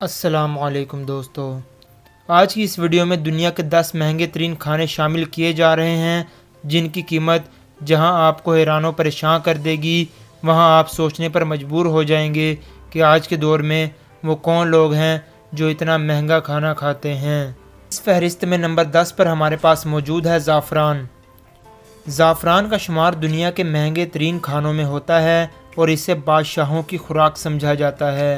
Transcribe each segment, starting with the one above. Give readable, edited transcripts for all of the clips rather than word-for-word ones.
السلام علیکم دوستو، آج کی اس ویڈیو میں دنیا کے 10 مہنگے ترین کھانے شامل کیے جا رہے ہیں جن کی قیمت جہاں آپ کو حیران و پریشان کر دے گی وہاں آپ سوچنے پر مجبور ہو جائیں گے کہ آج کے دور میں وہ کون لوگ ہیں جو اتنا مہنگا کھانا کھاتے ہیں۔ اس فہرست میں نمبر 10 پر ہمارے پاس موجود ہے زعفران۔ زعفران کا شمار دنیا کے مہنگے ترین کھانوں میں ہوتا ہے اور اسے بادشاہوں کی خوراک سمجھا جاتا ہے۔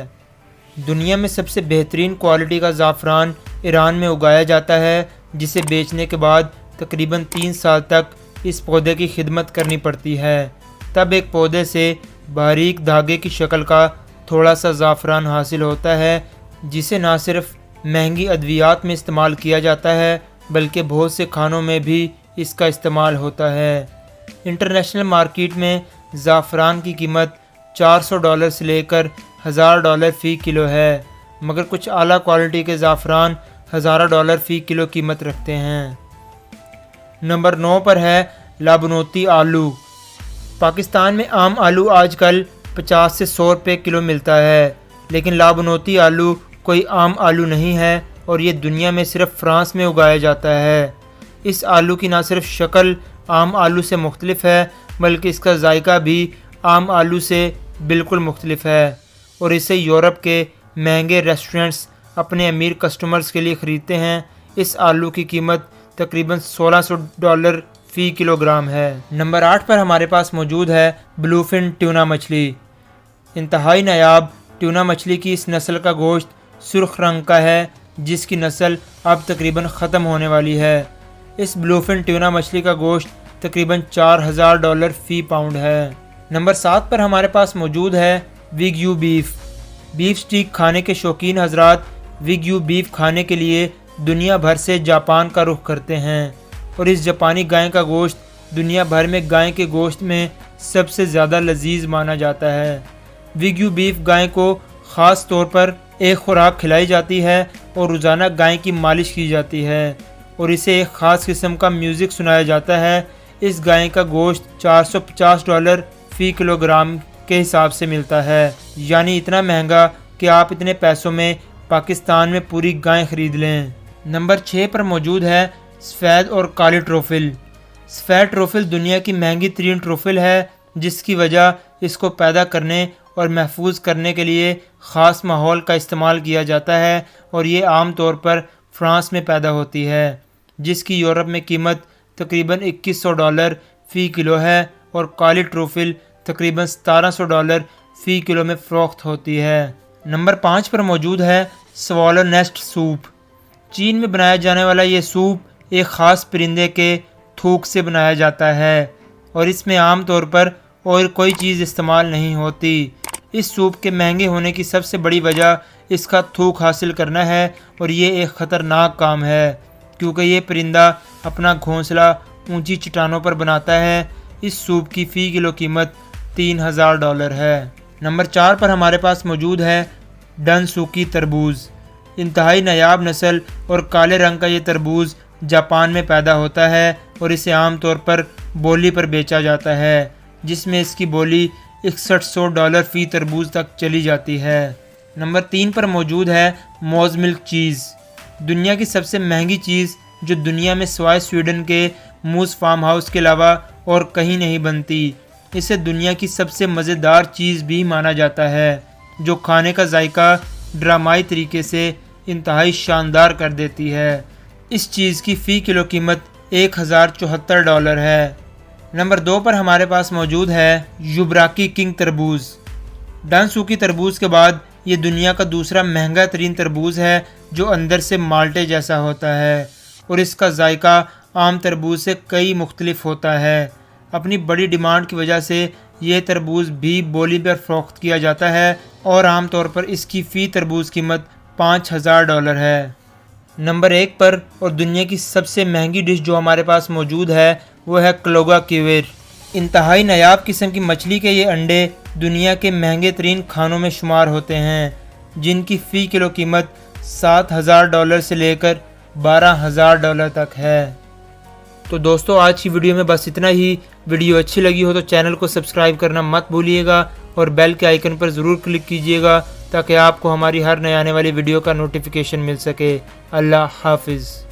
دنیا میں سب سے بہترین کوالٹی کا زعفران ایران میں اگایا جاتا ہے، جسے بیچنے کے بعد تقریباً 3 سال تک اس پودے کی خدمت کرنی پڑتی ہے۔ تب ایک پودے سے باریک دھاگے کی شکل کا تھوڑا سا زعفران حاصل ہوتا ہے، جسے نہ صرف مہنگی ادویات میں استعمال کیا جاتا ہے بلکہ بہت سے کھانوں میں بھی اس کا استعمال ہوتا ہے۔ انٹرنیشنل مارکیٹ میں زعفران کی قیمت $400 سے لے کر $1000 فی کلو ہے، مگر کچھ اعلیٰ کوالٹی کے زعفران $1000 فی کلو قیمت رکھتے ہیں۔ نمبر 9 پر ہے لابنوتی آلو۔ پاکستان میں عام آلو آج کل 50 سے 100 روپے کلو ملتا ہے، لیکن لابنوتی آلو کوئی عام آلو نہیں ہے اور یہ دنیا میں صرف فرانس میں اگایا جاتا ہے۔ اس آلو کی نہ صرف شکل عام آلو سے مختلف ہے بلکہ اس کا ذائقہ بھی عام آلو سے بالکل مختلف ہے اور اسے یورپ کے مہنگے ریسٹورنٹس اپنے امیر کسٹمرز کے لیے خریدتے ہیں۔ اس آلو کی قیمت تقریباً $1600 فی کلو گرام ہے۔ نمبر 8 پر ہمارے پاس موجود ہے بلو فن ٹیونا مچھلی۔ انتہائی نایاب ٹیونا مچھلی کی اس نسل کا گوشت سرخ رنگ کا ہے، جس کی نسل اب تقریباً ختم ہونے والی ہے۔ اس بلو فن ٹیونا مچھلی کا گوشت تقریباً $4000 فی پاؤنڈ ہے۔ نمبر 7 پر ہمارے پاس موجود ہے ویگیو بیف۔ بیف سٹیک کھانے کے شوقین حضرات ویگیو بیف کھانے کے لیے دنیا بھر سے جاپان کا رخ کرتے ہیں اور اس جاپانی گائے کا گوشت دنیا بھر میں گائے کے گوشت میں سب سے زیادہ لذیذ مانا جاتا ہے۔ ویگیو بیف گائے کو خاص طور پر ایک خوراک کھلائی جاتی ہے اور روزانہ گائے کی مالش کی جاتی ہے اور اسے ایک خاص قسم کا میوزک سنایا جاتا ہے۔ اس گائے کا گوشت $450 فی کلو گرام کے حساب سے ملتا ہے، یعنی اتنا مہنگا کہ آپ اتنے پیسوں میں پاکستان میں پوری گائے خرید لیں۔ نمبر 6 پر موجود ہے سفید اور کالی ٹروفل۔ سفید ٹروفل دنیا کی مہنگی ترین ٹروفل ہے، جس کی وجہ اس کو پیدا کرنے اور محفوظ کرنے کے لیے خاص ماحول کا استعمال کیا جاتا ہے اور یہ عام طور پر فرانس میں پیدا ہوتی ہے، جس کی یورپ میں قیمت تقریباً $2100 فی کلو ہے اور کالی ٹروفل تقریباً $1700 فی کلو میں فروخت ہوتی ہے۔ نمبر 5 پر موجود ہے سوالو نیسٹ سوپ۔ چین میں بنایا جانے والا یہ سوپ ایک خاص پرندے کے تھوک سے بنایا جاتا ہے اور اس میں عام طور پر اور کوئی چیز استعمال نہیں ہوتی۔ اس سوپ کے مہنگے ہونے کی سب سے بڑی وجہ اس کا تھوک حاصل کرنا ہے اور یہ ایک خطرناک کام ہے کیونکہ یہ پرندہ اپنا گھونسلہ اونچی چٹانوں پر بناتا ہے۔ اس سوپ کی فی کلو قیمت $3000 ہے۔ نمبر 4 پر ہمارے پاس موجود ہے ڈنسوکی تربوز۔ انتہائی نایاب نسل اور کالے رنگ کا یہ تربوز جاپان میں پیدا ہوتا ہے اور اسے عام طور پر بولی پر بیچا جاتا ہے، جس میں اس کی بولی $6100 فی تربوز تک چلی جاتی ہے۔ نمبر 3 پر موجود ہے موز ملک چیز۔ دنیا کی سب سے مہنگی چیز جو دنیا میں سوائے سویڈن کے موز فارم ہاؤس کے علاوہ اور کہیں نہیں بنتی۔ اسے دنیا کی سب سے مزیدار چیز بھی مانا جاتا ہے، جو کھانے کا ذائقہ ڈرامائی طریقے سے انتہائی شاندار کر دیتی ہے۔ اس چیز کی فی کلو قیمت $1074 ہے۔ نمبر 2 پر ہمارے پاس موجود ہے یوبراکی کنگ تربوز۔ ڈنسوکی تربوز کے بعد یہ دنیا کا دوسرا مہنگا ترین تربوز ہے، جو اندر سے مالٹے جیسا ہوتا ہے اور اس کا ذائقہ عام تربوز سے کئی مختلف ہوتا ہے۔ اپنی بڑی ڈیمانڈ کی وجہ سے یہ تربوز بھی بولی پر فروخت کیا جاتا ہے اور عام طور پر اس کی فی تربوز قیمت $5000 ہے۔ نمبر 1 پر اور دنیا کی سب سے مہنگی ڈش جو ہمارے پاس موجود ہے وہ ہے کلوگا کیویر۔ انتہائی نایاب قسم کی مچھلی کے یہ انڈے دنیا کے مہنگے ترین کھانوں میں شمار ہوتے ہیں، جن کی فی کلو قیمت $7000 سے لے کر $12000 تک ہے۔ تو دوستو آج کی ویڈیو میں بس اتنا ہی۔ ویڈیو اچھی لگی ہو تو چینل کو سبسکرائب کرنا مت بھولیے گا اور بیل کے آئیکن پر ضرور کلک کیجیے گا تاکہ آپ کو ہماری ہر نئے آنے والی ویڈیو کا نوٹیفیکیشن مل سکے۔ اللہ حافظ۔